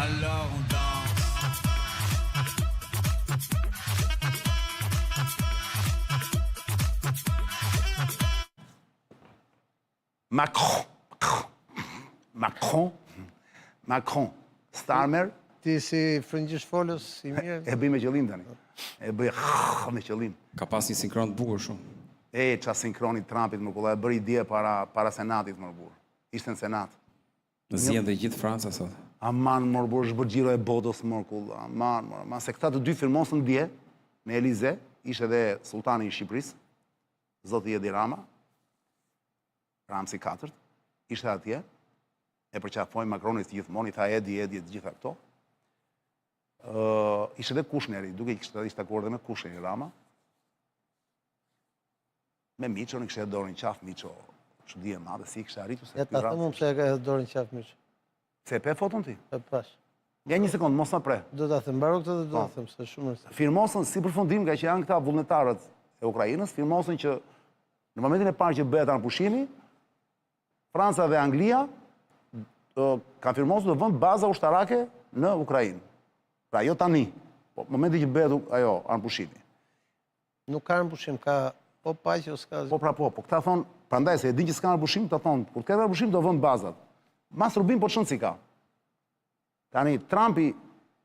alors on danse. Macron, Starmer. Ti si frëngjisht folës, si mirë. E bëj me qëllim tani. E bëj me qëllim. Ka pas një sinkron të bukur shumë. Qa sinkroni Trumpit më kulla, e bëri dje para Senatit më burë. Ishte në Senat. Në zihen dhe gjithë Franca sot. Aman më burë, zhbërgjiro e botës më kulla. Aman, se këta të dy firmosën dje, në Elize, ishte dhe sultani i Shqipërisë, zoti Edi Rama, Ramsi 4, ishte atje, e përqafoj Macronit gjithmonë, i tha Edi të gjitha këto. Ishte dhe Kushneri, duke ishte akorde me Kushneri Rama. Me Miqo, në kështë e dorën qafë Miqo, që di e madhe, si kështë arritu se... Ja ta thëmë pëse e ka dorën qafë Miqo. Se pe foton ti? E pash. Ja një sekundë, mos më pre. Do të thëmë, baro këtë dhe do të thëmë, se shumë nërse. Firmosën, si përfundim, ka që janë këta vullnetarët e Ukrajinës, firmosën që në momentin e parë që bëhet anëpushimi, Franca dhe Anglia ka firmosën të vënd baza ushtarake në Ukrajinë. Pra, jo tani, po momentin që bëhet ajo anëpushimi. Nuk ka anëpushim, ka po paqe o s'ka... Po, këta thonë, prandaj se e din që s'ka anëpushim, të thonë, kur këtë anëpushim do vënd bazat. Mas rubim po qënë si ka. Tani, Trumpi,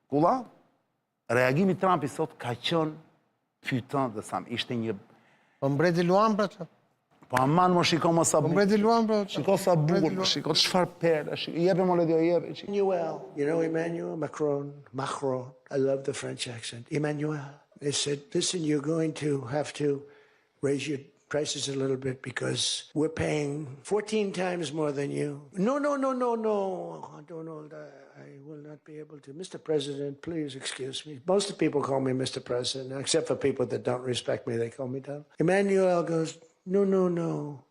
kulla, reagimi Trumpi sot ka qënë fytën dhe sam, ishte një... Po mbreti Luan pra që? Po aman më shiko më sa Po mbreti Luan pra që? Shiko sa bukur, shiko të shfar perle, jepe më ledio, jepe. Emmanuel, you know Emmanuel Macron, I love the French accent. Emmanuel, they said, listen, you're going to have to raise your prices a little bit because we're paying 14 times more than you. No. Donald, I will not be able to. Mr. President, please excuse me. Most of the people call me Mr. President, except for people that don't respect me, they call me Donald. Emmanuel goes, no.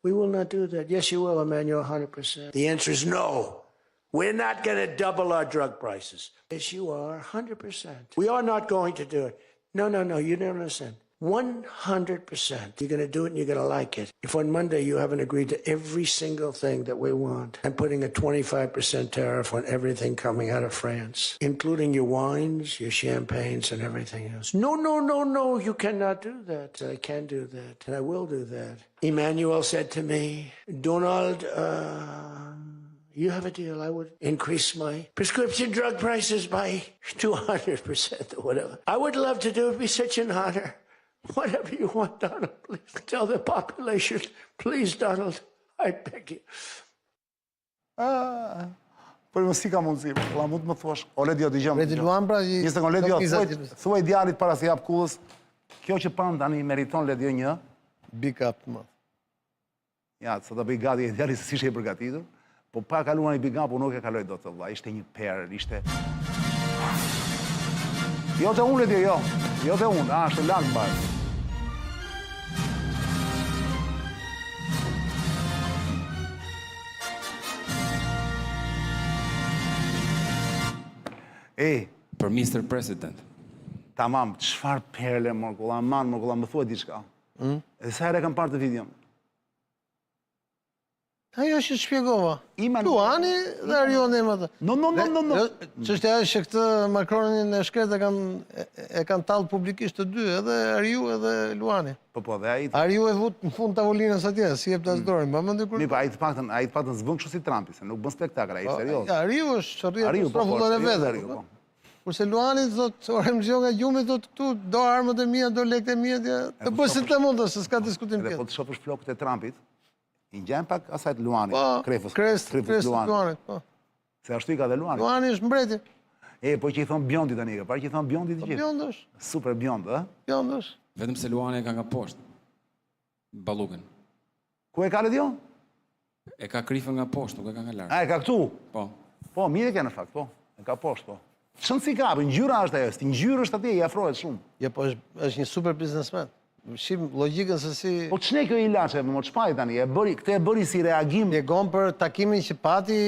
We will not do that. Yes, you will, Emmanuel, 100%. The answer is no. We're not going to double our drug prices. Yes, you are, 100%. We are not going to do it. No, you don't understand. 100%. You're going to do it and you're going to like it. If on Monday you haven't agreed to every single thing that we want and putting a 25% tariff on everything coming out of France, including your wines, your champagnes, and everything else. No, you cannot do that. I can do that, and I will do that. Emmanuel said to me, Donald, you have a deal. I would increase my prescription drug prices by 200% or whatever. I would love to do it. It'd be such an honor. Whatever you want, Donald, please tell the population. Please, Donald, I beg you. Por më si ka mundësi, la mund të më thuash. O Ledio, t'i gjemë. Mbreti Luan pra... Një sekund, Ledio, thuaj djalit para se jap kullës. Kjo që pan tani meriton Ledio një. Big up të më. Ja, sa të bëj gati e djalit se si shë e përgatitur. Po pa kaluan i big up, po nuk e kaloj do të vla. Ishte një perë, ishte... Jo të unë, Ledio, jo. Jo të unë, është lakë bërë. Për Mr. President. Tamam, qëfar perle, Morkulla, më thua diçka. E sa herë kam parë të videon. Ajo që shpjegova. Luani dhe Arioni më të. No. Çështja është që këtë Macronin e shkret e kanë tallë publikisht të dy, edhe Ariu edhe Luani. Po, dhe ai... Ariu e vut në fund tavolinës atje, si jep të asdorin. Mi, ai të paktën zbën kështu si Trumpi, se nuk bën spektakël, ai serios. Ariu është rrjetë strofullon e vetë. Kurse Luani thotë, ore më zgjon nga gjumi, thotë këtu, do armët e mia, do lekët e mia, të bëj si të mundë, se s'ka diskutim tjetër. Dhe po të shofësh flokët e Trumpit, i ngjan pak asajt Luani, krefës Luani. Se ashtu i ka dhe Luani. Luani është mbreti. Po që i thonë Bjondi tani, parë që i thonë Bjondi të gjithë. Bjondi është. Super Bjond, ë? Bjondi është. Vetëm se Luani e ka nga poshtë. Ballukën. Ku e ka Ledio? E ka krifën nga poshtë, nuk e ka nga larg. A, e ka këtu? Po, mirë e ka në fakt, po. E ka poshtë, po. Shënë si ka, ngjyra është ajo, ngjyra është atje, i afrohet shumë. Jo, po është një super biznesmen. Shim logjikën se si... Po ç'ne kjo ilaçe, më ç'paj tani, këtë e bëri si reagim. Djegon për takimin që pati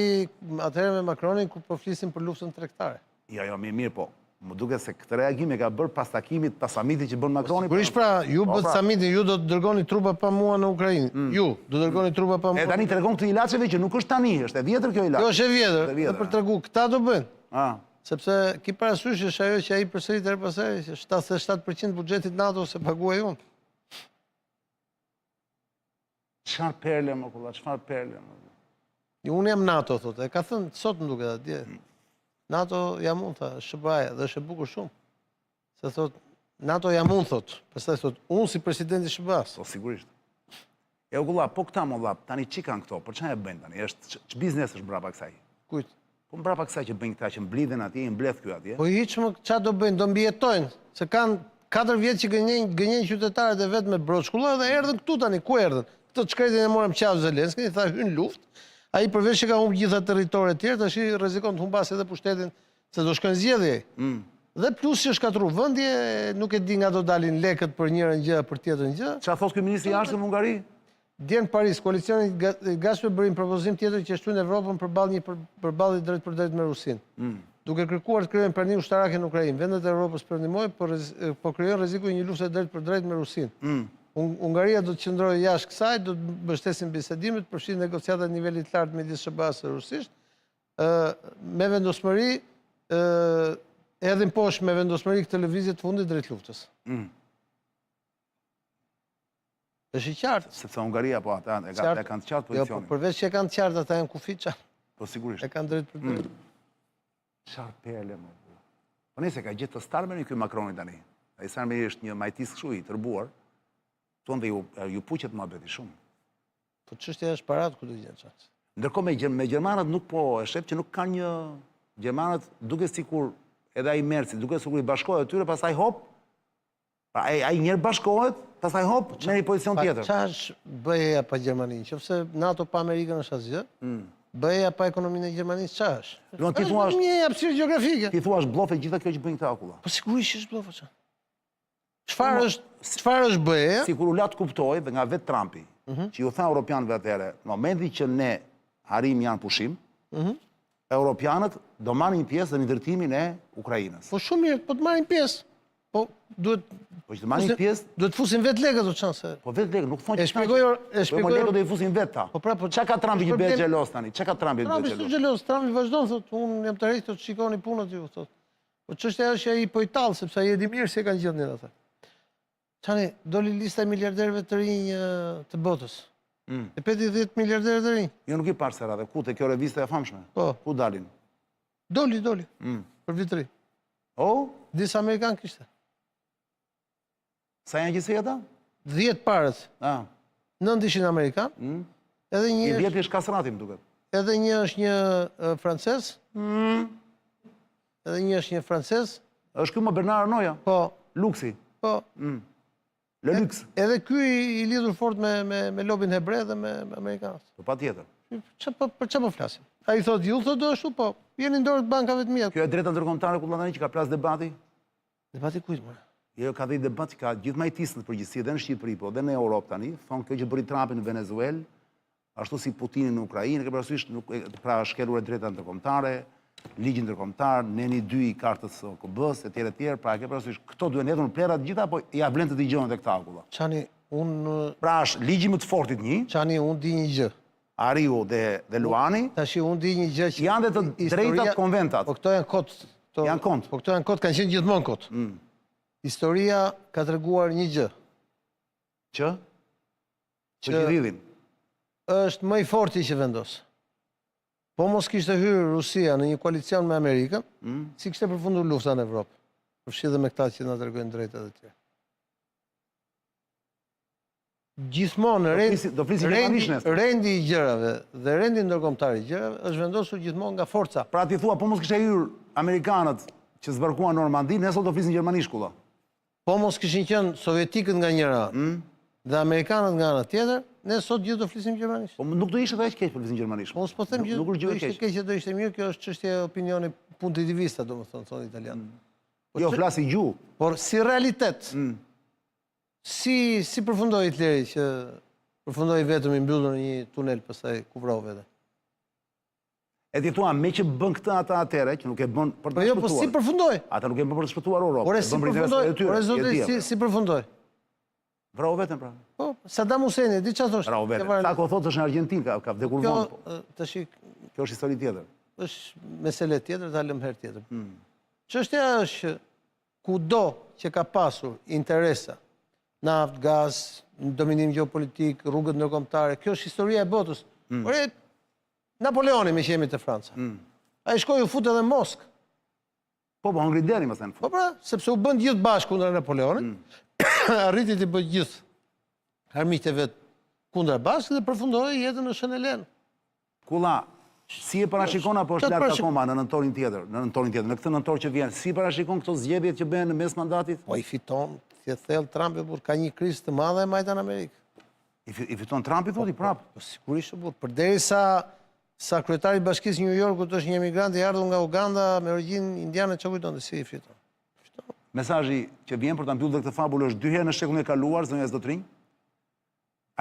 atëherë me Macronin kur po flisim për luftën tregtare. Jo, mirë, po. Më duket se këtë reagim e ka bërë pas takimit, pas samitit që bën Macroni. Sigurisht pra, ju bët samitin, ju do të dërgoni trupa pa mua në Ukrainë. Ju do të dërgoni trupa pa mua. E tani tregon këtë ilaçeve që nuk është tani, është e vjetër kjo ilaç. Jo, është e vjetër, dhe për tregu, këta do bëjnë. Sepse ki parasysh është ajo që ai përsërit her pas here, që 77% buxhetit NATO se paguaj unë. Çfarë perle më kulla, çfarë perle më. Unë jam NATO, thotë. E ka thënë sot më duket atje. NATO jam unë, tha, SBA-ja, dhe është e bukur shumë. Se thotë, NATO jam unë, thotë. Pastaj thotë, unë si presidenti SBA-s. Po sigurisht. E u kulla, po këta më vllap, tani çi kanë këto? Për çfarë e bëjnë tani? Biznes është brapa kësaj. Kujt? Po brapa kësaj që bëjnë këta, që mblidhen atje, i mbledh ky atje. Po hiç më çfarë do bëjnë, do mbijetojnë, se kanë 4 vjet që gënjen qytetarët e vet me broçkulla dhe erdhën këtu tani, ku erdhën? Këtë çkretin e morëm qaf Zelenski, i tha hyn luftë. Ai përveç që ka humbë gjitha territoret e tjera, tash i rrezikon të humbasë edhe pushtetin se do shkojnë zgjedhje. Dhe plus që shkatru vëndje, nuk e di nga do dalin lekët për njërën gjë, për tjetrën gjë. Çfarë thot ky ministri i jashtëm në Hungari? Dje në Paris, koalicioni Gazprom bëri një propozim tjetër që shtuan Evropën përballje drejt për drejt me Rusinë. Duke kërkuar të krijojnë prani ushtarake në Ukrainë. Vendet e Evropës përndihmojnë, po krijojnë rreziku një lufte drejt për drejt me Rusinë. Hungaria do të qëndrojë jashtë kësaj, do të mbështesin bisedimet, përfshin negociata në nivelit të lartë midis SBA-s dhe Rusisë, me vendosmëri edhin poshtë me vendosmëri këtë lëvizje të fundit drejt luftës. Është i qartë. Sepse Hungaria, po ata e kanë të qartë Jo, po pozicionin. përveç që e kanë të qartë, ata janë kufi qartë. Po sigurisht. E kanë drejt për drejt. Çfarë perle më. Po nëse ka gjetë të starmeni ky Macroni tani. Ai starmeni është një majtis kështu i tërbuar. Tonë dhe ju puqet muhabeti shumë. Po çështja është parat ku do të gjen çast. Ndërkohë me gjermanët nuk po, e shef që nuk kanë një gjermanët duke sikur edhe ai Merci, duke sikur i bashkohet atyre, pastaj hop. Pra ai njëherë bashkohet, pastaj hop, merr një pozicion tjetër. Ç'është BE-ja pa Gjermaninë? Nëse NATO pa Amerikën është asgjë, BE-ja pa ekonominë e Gjermanisë ç'është? Do ti thua një hapësirë gjeografike. Ti thua bllofe gjitha kjo që bëjnë këta akulla. Po sigurisht është bllofe ç'a. Çfarë është BE-ja? Sikur u lat kuptoj dhe nga vetë Trumpi, që ju tha europianëve atëherë, në momentin që ne harim janë pushim, europianët do marrin pjesë në ndërtimin e Ukrainës. Po shumë mirë, po të marrin pjesë. Po duhet Po që të marrin pjesë, duhet fusin vetë lekët o çan se. po vetë lekë, nuk thonë E që shpjegoj lekët do i fusin vetë ta. Po pra, po Çka ka Trumpi që bëhet xhelos tani? Çka ka Trumpi që Trumpi bëhet është xhelos? xhelos, Trumpi vazhdon thotë, unë jam të rreth të shikoni punët ju thotë. Po çështja është që ai po i tall sepse ai e di mirë se kanë gjendën ata. Çani, doli lista e miliarderëve të rinj të botës. E peti 10 miliarderë të rinj. Jo nuk i parë se radhe, ku te kjo revista e famshme? Po. Ku dalin? Doli. Për vitri. Oh, Disa amerikan kishte. sa janë gjithsej ata? 10 parët. 9 ishin amerikan. Edhe I një 10 është Kasrati, më duket. edhe një është një francez. Edhe një është një francez. Është ky më Bernard Arnoja, Po, Luksi, po. Le Lux, Edhe ky i lidhur fort me lobin hebre dhe me amerikanët. po patjetër. Për çfarë po flasim? Ai thotë ju thotë do ashtu, po. Jeni në dorë të bankave të mia. Kjo e drejta ndërkombëtare ku tani që ka plas debati? Debati kujt më? Jo, ka dhe debat që ka gjithë majtisë në përgjithësi, edhe në Shqipëri, po dhe në Europë tani, thonë kjo që bëri Trumpi në Venezuelë, ashtu si Putini në Ukrainë, ke parasysh nuk pra shkelur e drejta ndërkombëtare, ligjin ndërkombëtar, neni 2 i kartës OKB-s, etj, pra ke parasysh këto duhen hedhur në plera të gjitha, po ja vlen të dëgjojnë tek këta akulla. Çani, Pra është ligji më të fortit një, unë di një gjë. Ariu dhe Luani, Tashi unë di një gjë që janë dhe të drejtat konventat. Po këto janë kot. Janë kont. Po këto janë kot, kanë qenë gjithmonë kot. Historia ka treguar një gjë. Që? Që lidhin. Është më i forti që vendos. Po mos kishte hyrë Rusia në një koalicion me Amerikën, si kishte përfunduar lufta në Evropë. Përfshi dhe me këta që na tregojnë drejtat e tjera. Gjithmonë Do flisim gjermanisht nesër. rendi i gjërave dhe rendi ndërkombëtar i gjërave është vendosur gjithmonë nga forca. Pra ti thua, po mos kishte hyrë amerikanët që zbarkuan Normandi, ne sot do flisim gjermanisht kulla. Po mos kishin qenë sovjetikët nga njëra anë dhe amerikanët nga ana tjetër, ne sot gjithë do flisim gjermanisht. Po nuk do ishte aq keq për flisim gjermanisht. Po s'po them Nuk është do gjë e ishte keq. keq, do ishte mirë, kjo është çështje e opinioni punti di vista, domethënë thonë italianët. Jo, flasi gjuhë. Por si realitet, si përfundoi Hitleri që përfundoi vetëm i mbyllur në një tunel pastaj ku vrau vete. E ti thua, me që bën këtë ata atëre, që nuk e bën për Po të jo, po si shpëtuar. përfundoi? Ata nuk e bën për të shpëtuar Europën. Ore e si bën për interesat përfundoi? e tyre, Ore zoti, e dia. si përfundoi? Vrau vetëm pra. Po, Saddam Hussein, di çfarë thoshte? Vrau vetëm. Ta ko thotë është në Argjentinë, ka vdekur Kjo vonë. tash Kjo është histori tjetër. është mesele tjetër, ta lëm herë tjetër. Çështja është që kudo që ka pasur interesa, naft, gaz, dominim geopolitik, rrugët ndërkombëtare, kjo është historia e botës. Por Napoleoni me që jemi të Franca. Ai shkoi u fut edhe në Moskë. Po, hëngri deri më thënë. Po pra, sepse u bën gjithë bashkë kundër Napoleonit, arriti të bëjë gjithë armiqtë e vet kundër bashkë dhe përfundoi jetën në Shënelen. Kulla, si e parashikon apo është lart akoma në nëntorin tjetër, në këtë nëntor që vjen, si parashikon këto zgjedhjet që bëhen në mes mandatit? Po i fiton, si e thellë Trumpi, por ka një krizë të madhe e majta në Amerikë. I fiton Trumpi, thoti, prapë? Po sigurisht, por përderisa sa kryetari i Bashkisë New Yorkut është një emigrant i ardhur nga Uganda me origjinë indiane, çka kujton se si i fiton. Mesazhi që vjen për ta mbyllur këtë fabulë është 2 herë në shekullin e kaluar, zonja Zotrinj.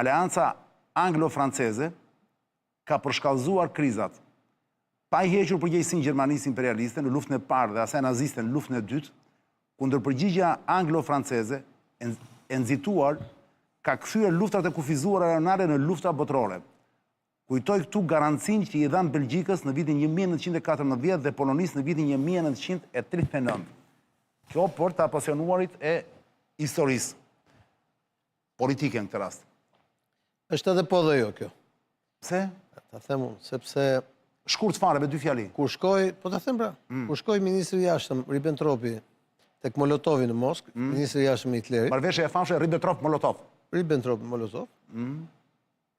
Aleanca anglo-franceze ka përshkallëzuar krizat, pa i hequr përgjegjësinë Gjermanisë imperialiste në luftën e parë dhe asaj naziste në luftën e dytë, kundër përgjigja anglo-franceze e nxituar ka kthyer luftat e kufizuara rajonale në lufta botërore. Kujtoj këtu garancinë që i dhanë Belgjikës në vitin 1914 dhe Polonisë në vitin 1939. Kjo për të apasionuarit e historisë politike në këtë rast. Është edhe po dhe jo kjo. Pse? Ta them unë, sepse Shkurt fare me 2 fjali. kur shkoi, po ta them pra, kur shkoi ministri i jashtëm Ribbentropi tek Molotovi në Moskë, ministri i jashtëm i Hitlerit, Marrëveshja e famshme Ribbentrop-Molotov. Ribbentrop-Molotov,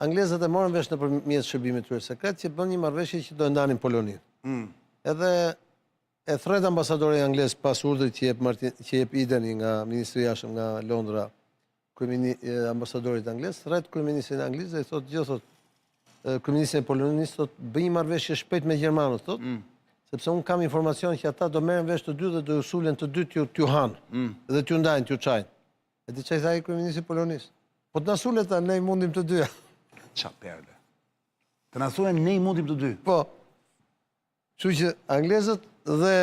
anglezët e morën vesh nëpërmjet shërbimit tyre sekret që bën një marrëveshje që do ndanin Poloninë. Edhe e thret ambasadori anglez pas urdhrit që jep ideni nga ministri i jashtëm nga Londra, ambasadorit anglez, thret kryeministrin anglez dhe i thotë gjithë kryeministrin e Polonisë thotë bëj një marrëveshje shpejt me gjermanët, thotë, sepse unë kam informacion që ata do merren vesh të dy dhe do ju sulen të dy t'ju hanë dhe t'ju ndajnë, t'ju çajnë. E di çfarë tha kryeministri i Polonisë? Po të na sulet ne i mundim të dyja. Qa perle. Të nasuen ne i mundim të dy. Po. Kështu që anglezët dhe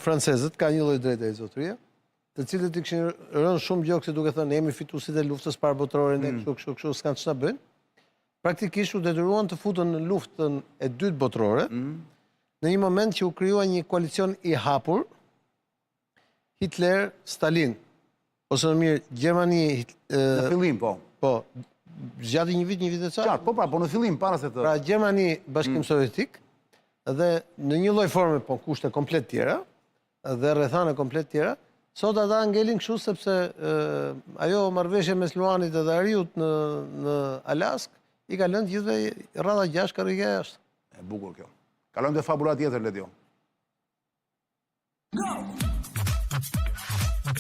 francezët ka një lloj drejtaje zotëria, të cilët i kishin rënë shumë gjokse duke thënë ne jemi fituesit e luftës parë botërore, ne kështu s'kan ç'ta bëjnë. Praktikisht u detyruan të futen në luftën e dytë botërore, në një moment që u krijua një koalicion i hapur, Hitler, Stalin, ose në mirë Gjermani, Në fillim, po. po, zgjati një vit e ca. Qartë, po pra, po në fillim, para se të... Pra Gjermani, Bashkim Sovjetik, dhe në një lloj forme, po kushte komplet tjera, dhe rrethana komplet tjera, sot ata ngelin kështu sepse ajo marrëveshje mes Luanit dhe Ariut në Alask i ka lënë gjithëve rradha 6 karrige jashtë. E bukur kjo. Kalojmë te fabula tjetër, Letjo. Go!